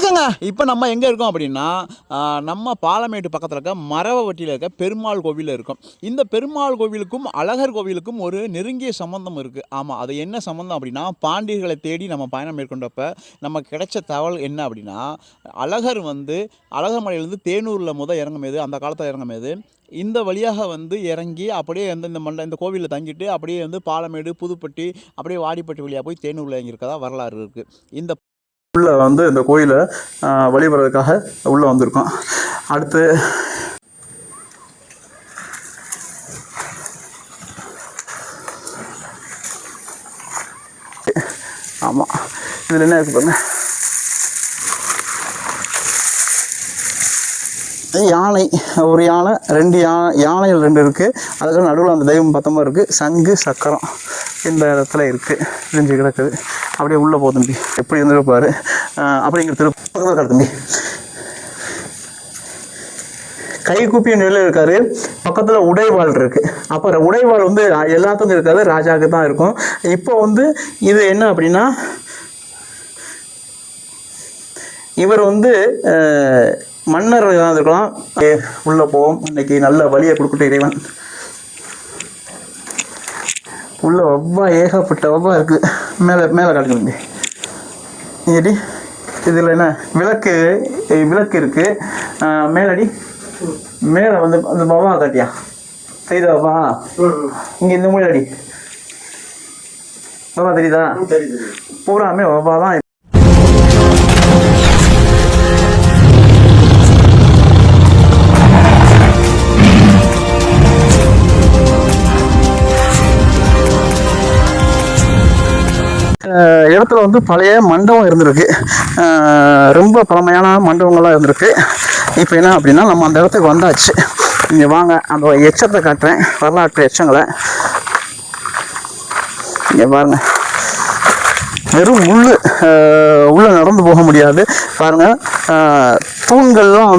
வணக்கங்க. இப்போ நம்ம எங்கே இருக்கோம் அப்படின்னா, நம்ம பாலமேட்டு பக்கத்தில் இருக்க மரவவட்டியில் இருக்க பெருமாள் கோவிலில் இருக்கோம். இந்த பெருமாள் கோவிலுக்கும் அழகர் கோவிலுக்கும் ஒரு நெருங்கிய சம்பந்தம் இருக்குது. ஆமாம், அது என்ன சம்பந்தம் அப்படின்னா, பாண்டியர்களை தேடி நம்ம பயணம் மேற்கொண்டப்ப நமக்கு கிடைச்ச தகவல் என்ன அப்படின்னா, அழகர் அழகர் மலையிலேருந்து தேனூரில் இறங்கும்போது, அந்த காலத்தில் இறங்கும்போது இந்த வழியாக இறங்கி அப்படியே இந்த கோவிலில் தங்கிட்டு அப்படியே பாலமேடு, புதுப்பட்டி, அப்படியே வாடிப்பட்டி வழியாக போய் தேனூரில் இறங்கியிருக்கதா வரலாறு இருக்குது. இந்த உள்ளே இந்த கோயிலை வழிபடுறதுக்காக உள்ளே வந்திருக்கோம். அடுத்து ஆமாம், இதில் என்ன இருக்குது பாருங்க, யானை, ஒரு யானை, ரெண்டு யானைகள் ரெண்டு இருக்குது. அதுக்கு நடுவில் அந்த தெய்வம் பத்தமாக இருக்குது. சங்கு சக்கரம் இந்த இடத்துல இருக்குது, இடிஞ்சு கிடக்குது. அப்படியே உள்ளே போ தம்பி, எப்படி இருந்துருப்பாரு அப்படிங்கிற திருப்பதி தம்பி. கை கூப்பிய நிலையில் இருக்காரு. பக்கத்தில் உடைவாள் இருக்குது. அப்போ உடைவாள் எல்லாத்துக்கும் இருக்காது, ராஜாவுக்கு தான் இருக்கும். இப்போ இது என்ன அப்படின்னா, இவர் மன்னர் இருக்கலாம். உள்ளே போவோம். இன்னைக்கு நல்ல வழியை கொடுக்கட்டும் இறைவன். உள்ள ஒவ்வா ஏகப்பட்ட ஒவ்வா இருக்குது. மேலே காட்டுங்க. ஏடி இதில் என்ன விளக்கு இருக்குது. மேலடி மேலே அந்த பவா காட்டியா தெரியுதாப்பா? இங்கே இந்த மூணு அடி பவா தெரியுதா? பூராமே ஒவ்வா தான். இடத்துல பழைய மண்டபம் இருந்திருக்கு. ரொம்ப பழமையான மண்டபங்கள்லாம் இருந்திருக்கு. இப்போ என்ன அப்படின்னா, நம்ம அந்த இடத்துக்கு வந்தாச்சு. இங்கே வாங்க, அந்த எச்சத்தை காட்டுறேன், வரலாற்று எச்சங்களை. இங்கே பாருங்க, வெறும் உள்ளே நடந்து போக முடியாது. பாருங்கள், தூண்கள்லாம்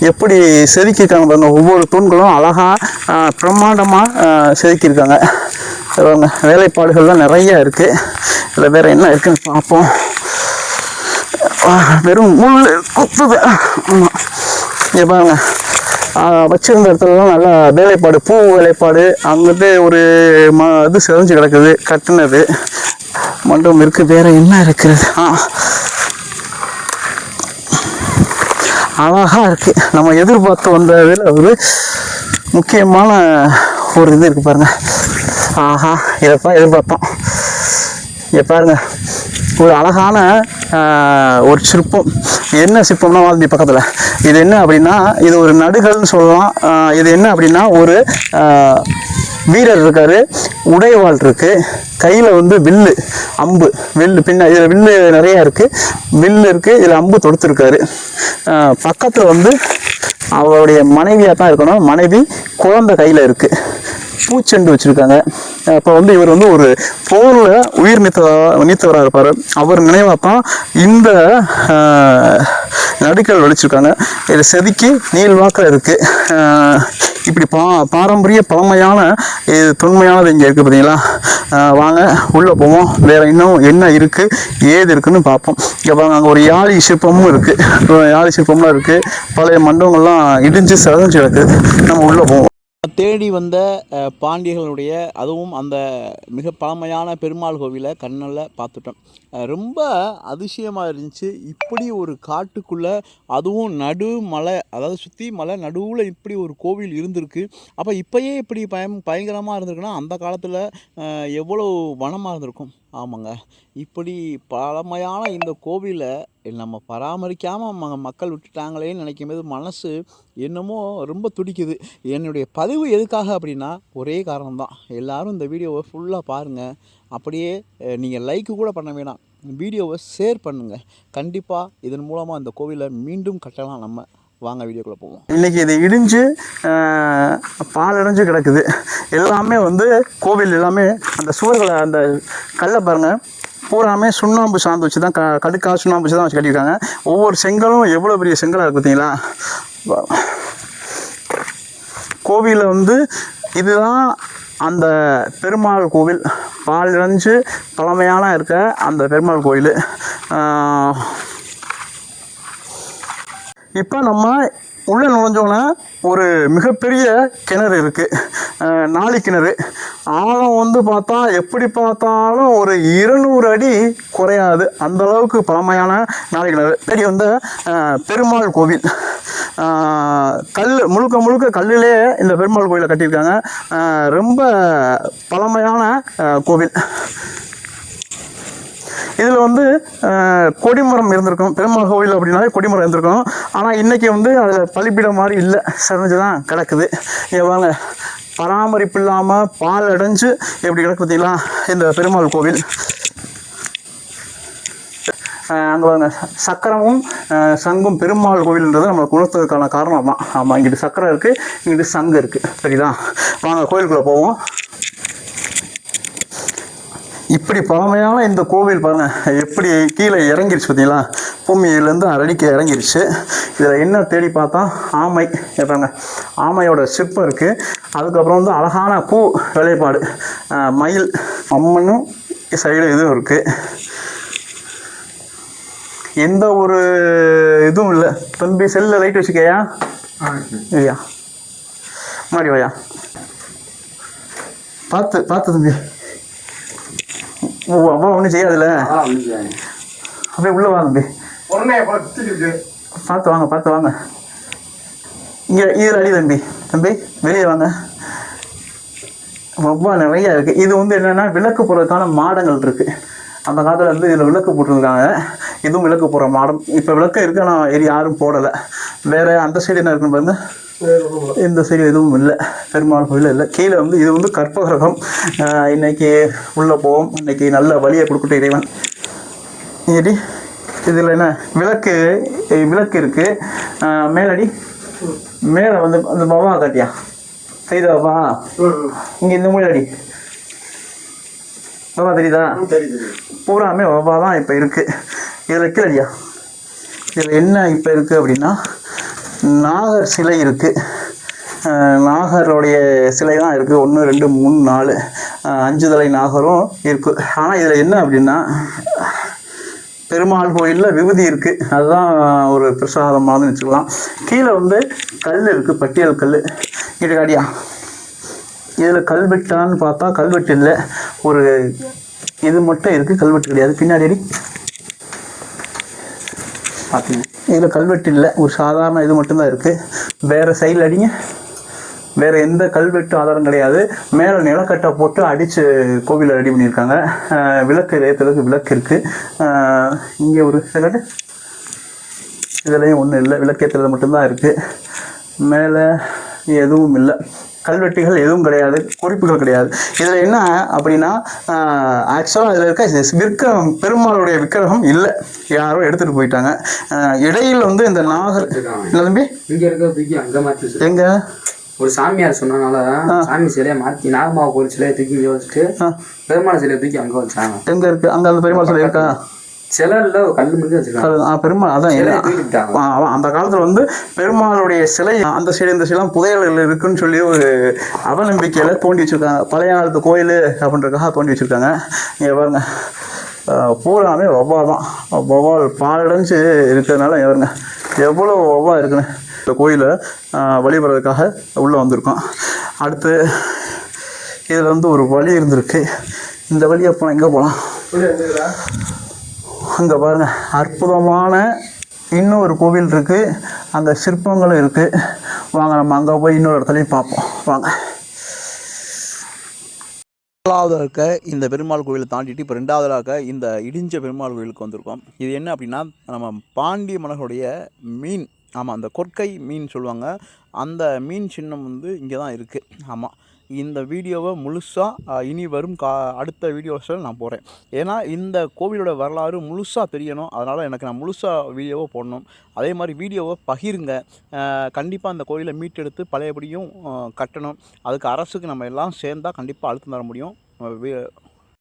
எப்படி செதுக்கியிருக்காங்க பாருங்கள். ஒவ்வொரு தூண்களும் அழகாக பிரம்மாண்டமாக செதுக்கியிருக்காங்க. வேலைப்பாடுகள்லாம் நிறைய இருக்குது. இதில் வேறு என்ன இருக்குன்னு பார்ப்போம். வெறும் முள் குத்துது. ஆமாம், இங்கே பாருங்க, வச்சிருந்த இடத்துலலாம் நல்லா வேலைப்பாடு, பூ வேலைப்பாடு. அங்கிட்டு ஒரு இது செஞ்சு கிடக்குது, கட்டுனது மண்டபம் இருக்குது. வேறு என்ன இருக்கிறது? அழகாக இருக்குது. நம்ம எதிர்பார்த்து வந்ததில் ஒரு முக்கியமான ஒரு இது இருக்குது பாருங்கள். ஆஹா, இதைப்பா எதிர்பார்த்தோம். இங்கே பாருங்க, ஒரு அழகான ஒரு சிற்பம். என்ன சிற்பம்னா, வால்மீகி பக்கத்தில் இது என்ன அப்படின்னா, இது ஒரு நடுகல்னு சொல்லலாம். இது என்ன அப்படின்னா, ஒரு வீரர் இருக்காரு, உடைவாள் இருக்கு, கையில் வில்லு, அம்பு, வில்லு இதில் வில்லு நிறையா இருக்குது. வில்லு இருக்குது, இதில் அம்பு தொடுத்துருக்காரு. பக்கத்தில் அவருடைய மனைவியாக தான் இருக்கணும். மனைவி குழந்தை கையில் இருக்குது. பூச்செண்டு வச்சுருக்காங்க. இப்போ இவர் ஒரு போரில் உயிர் நீத்தவராக இருப்பார். அவர் நினைவாக தான் இந்த நடுக்கல் வலிச்சிருக்காங்க. இதை செதுக்கி நீள்வாக்கில் இருக்குது. இப்படி பாரம்பரிய பழமையான இது தொன்மையானது இங்கே இருக்குது பார்த்தீங்களா? வாங்க உள்ளே போவோம். வேறு இன்னும் என்ன இருக்குது, ஏது இருக்குதுன்னு பார்ப்போம். இங்கே பாருங்க, அங்கே ஒரு யாழி சிற்பமும் இருக்குது. யாழி சிற்பம்லாம் இருக்குது. பழைய மண்டபங்கள்லாம் இடிஞ்சு செதஞ்சு கிடக்குது. நம்ம உள்ளே போவோம். தேடி வந்த பாண்டியர்களுடைய, அதுவும் அந்த மிக பழமையான பெருமாள் கோவிலை கண்ணில் பார்த்துட்டோம். ரொம்ப அதிசயமாக இருந்துச்சு. இப்படி ஒரு காட்டுக்குள்ளே, அதுவும் நடு மலை, அதாவது சுற்றி மலை நடுவில் இப்படி ஒரு கோவில் இருந்திருக்கு. அப்போ இப்போயே இப்படி பயங்கரமாக இருந்திருக்குன்னா, அந்த காலத்தில் எவ்வளோ வனமாக இருந்திருக்கும். ஆமாங்க, இப்படி பழமையான இந்த கோவிலை நம்ம பராமரிக்காமல் மக்கள் விட்டுட்டாங்களேன்னு நினைக்கும்போது மனசு என்னமோ ரொம்ப துடிக்குது. என்னுடைய பதிவு எதுக்காக அப்படின்னா, ஒரே காரணம்தான். எல்லோரும் இந்த வீடியோவை ஃபுல்லாக பாருங்கள். அப்படியே நீங்கள் லைக்கு கூட பண்ண வேணாம், வீடியோவை ஷேர் பண்ணுங்கள். கண்டிப்பாக இதன் மூலமாக இந்த கோவிலை மீண்டும் கட்டலாம். நம்ம வாங்க வீடியோக்குள்ளே போவோம். இன்றைக்கி இது இடிஞ்சு பாலடைஞ்சு கிடக்குது. எல்லாமே கோவில் எல்லாமே அந்த சுவர்களை, அந்த கல்லை பாருங்கள், பூராமே சுண்ணாம்பு சாந்து வச்சு தான், கடுக்கா சுண்ணாம்பு வச்சு தான் வச்சு கட்டியிருக்காங்க. ஒவ்வொரு செங்கலும் எவ்வளோ பெரிய செங்கலாக இருக்குது பார்த்தீங்களா? கோவிலில் இதுதான் அந்த பெருமாள் கோவில். பாலடைஞ்சு பழமையான இருக்க அந்த பெருமாள் கோயில். இப்போ நம்ம உள்ளே நுழைஞ்சோன்னா ஒரு மிகப்பெரிய கிணறு இருக்குது, நாளி கிணறு. ஆழம் வந்து பார்த்தா எப்படி பார்த்தாலும் ஒரு 200 அடி குறையாது, அந்தளவுக்கு பழமையான நாளி கிணறு. சரி, வந்து பெருமாள் கோவில், கல் முழுக்க முழுக்க கல்லிலே இந்த பெருமாள் கோவிலை கட்டியிருக்காங்க. ரொம்ப பழமையான கோவில். இதில் வந்து கொடிமரம் இருந்திருக்கும். பெருமாள் கோவில் அப்படின்னாலே கொடிமரம் இருந்திருக்கும். ஆனால் இன்றைக்கி வந்து அதில் பலிப்பிடம் மாதிரி இல்லை, சரிஞ்சு தான் கிடக்குது. இங்கே வாங்க, பராமரிப்பு இல்லாமல் பால் அடைஞ்சு எப்படி கிடக்கு பார்த்தீங்களா இந்த பெருமாள் கோவில். அங்கே வாங்க, சக்கரமும் சங்கும் பெருமாள் கோவில்ன்றது நம்ம குணத்துக்கான காரணம் தான். ஆமாம், இங்கிட்டு சக்கரம் இருக்குது, இங்கிட்டு சங்கு இருக்குது. சரிதான், வாங்க கோவிலுக்குள்ளே போவோம். இப்படி பழமையான இந்த கோவில் பாருங்கள் எப்படி கீழே இறங்கிருச்சு பார்த்தீங்களா, பூமியிலேருந்து அரடிக்க இறங்கிருச்சு. இதில் என்ன தேடி பார்த்தா ஆமை பாருங்க, ஆமையோட சிற்பம் இருக்குது. அதுக்கப்புறம் வந்து அழகான பூ வேலைப்பாடு, மயில், அம்மனும் சைடு இதுவும் இருக்குது. எந்த ஒரு இதுவும் இல்லை. தம்பி செல்லில் லைட் வச்சுக்கையா இல்லையா, முன்னாடி வாயா, பார்த்து பார்த்து தம்பி. ஓ, அப்பா ஒன்றும் செய்யாதுல்ல, அப்படியே உள்ளே வாங்க தம்பி, பார்த்து வாங்க பார்த்து வாங்க. இங்கே இதில் அடி தம்பி, தம்பி வெளியே வாங்க. ரொம்ப நிறையா இருக்குது. இது வந்து என்னென்னா விளக்கு போடுறதுக்கான மாடங்கள் இருக்குது. அந்த காலத்தில் வந்து இதில் விளக்கு போட்டிருக்காங்க. இதுவும் விளக்கு போடுற மாடம். இப்போ விளக்கு இருக்குது, ஆனால் யாரும் போடலை. வேறு அந்த சைடு என்ன இருக்குன்னு பாருங்க, இந்த சைடு எதுவும் இல்லை, பெருமாள் கோயில் இல்லை. கீழே வந்து இது வந்து கற்பகிரகம். இன்றைக்கி உள்ளே போவோம். இன்றைக்கி நல்ல வழியை கொடுக்கட்டும் இறைவன். ஏடி இதில் என்ன விளக்கு, விளக்கு இருக்குது. மேலடி மேலே வந்து அந்த பவா காட்டியா தெரியுதாப்பா, இங்கே இந்த மூலடி பாபா தெரியுதா, பூராமே பாபா தான் இப்போ இருக்குது. இதில் கீழடியா, இதில் என்ன இப்போ இருக்குது அப்படின்னா நாகர் சிலை இருக்குது. நாகருடைய சிலை தான் இருக்குது. 1 2 3 4 5 தலை நாகரும் இருக்குது. ஆனால் இதில் என்ன அப்படின்னா பெருமாள் கோயிலில் விபூதி இருக்குது, அதுதான் ஒரு பிரசாதமானு வச்சுக்கலாம். கீழே வந்து கல் இருக்குது, பட்டியல் கல். இது காடியா, இதில் கல்வெட்டான்னு பார்த்தா கல்வெட்டு இல்லை, ஒரு இது மட்டும் இருக்குது, கல்வெட்டு கிடையாது. பின்னாடி அடி பார்த்தீங்க, இதில் கல்வெட்டு இல்லை, ஒரு சாதாரண இது மட்டும்தான் இருக்குது. வேறு சைடில் அடிங்க, வேறு எந்த கல்வெட்டு ஆதாரம் கிடையாது. மேலே நிலக்கட்டை போட்டு அடித்து கோவிலில் ரெடி பண்ணியிருக்காங்க. விளக்கு ஏற்றுறதுக்கு விளக்கு இருக்குது. இங்கே ஒரு செகண்ட், இதுலேயும் ஒன்றும் இல்லை, விளக்கு ஏற்றுறது மட்டும்தான் இருக்குது. மேலே எதுவும் இல்லை, கல்வெட்டுகள் எதுவும் கிடையாது, குறிப்புகள் கிடையாது. இதில் என்ன அப்படின்னா ஆக்சுவலாக இதில் இருக்க பெருமாளுடைய விக்கிரகம் இல்லை, யாரோ எடுத்துகிட்டு போயிட்டாங்க. இடையில் வந்து இந்த நாகர் இல்லை தம்பி, இங்கே இருக்க அங்கே மாற்றி எங்கே ஒரு சாமியார் சொன்னனால சாமி சிலையை மாற்றி நாகமாவை கோயில் சிலையை தூக்கி வச்சுட்டு பெருமாள் சிலையை தூக்கி அங்கே வச்சாங்க. எங்கே இருக்குது அங்கே அந்த பெருமாள் சிலை இருக்கா? சிலையில் கல் மட்டும் வச்சுருக்காங்க. பெருமாள் அதான் அந்த காலத்தில் வந்து பெருமாளுடைய சிலை அந்த சைடு இந்த சிலை புதையல்கள் இருக்குன்னு சொல்லி ஒரு அவநம்பிக்கையில் தோண்டி வச்சுருக்காங்க. பழைய காலத்து கோயில் அப்படின்றதுக்காக தோண்டி வச்சுருக்காங்க. இங்கே பாருங்க, பூராமே வவ்வா தான். வவ்வால் பாலடைஞ்சு இருக்கிறதுனால பாருங்க எவ்வளோ வவ்வா இருக்குன்னு. இந்த கோயிலை வழிபடுறதுக்காக உள்ளே வந்திருக்கோம். அடுத்து இதில் வந்து ஒரு வழி இருந்திருக்கு. இந்த வழியை போனால் எங்கே போகலாம்? அங்கே பாருங்கள், அற்புதமான இன்னொரு கோவில் இருக்குது, அந்த சிற்பங்களும் இருக்குது. வாங்க நம்ம அங்கே போய் இன்னொரு இடத்துலையும் பார்ப்போம். வாங்க. முதலாவது இருக்க இந்த பெருமாள் கோவிலை தாண்டிட்டு இப்போ 2வதாக இந்த இடிஞ்ச பெருமாள் கோவிலுக்கு வந்திருக்கோம். இது என்ன அப்படின்னா நம்ம பாண்டிய மன்னர்களுடைய மீன், ஆமாம் அந்த கொற்கை மீன் சொல்லுவாங்க, அந்த மீன் சின்னம் வந்து இங்கே தான் இருக்குது. ஆமாம், இந்த வீடியோவை முழுசாக இனி வரும் அடுத்த வீடியோஸில் நான் போகிறேன். ஏன்னா இந்த கோவிலோட வரலாறு முழுசாக தெரியணும், அதனால் எனக்கு நான் முழுசாக வீடியோவை போடணும். அதே மாதிரி வீடியோவை பகிருங்க. கண்டிப்பாக அந்த கோவிலை மீட்டெடுத்து பழையபடியும் கட்டணும். அதுக்கு அரசுக்கு நம்ம எல்லாம் சேர்ந்தால் கண்டிப்பாக அழுத்தம் தர முடியும்.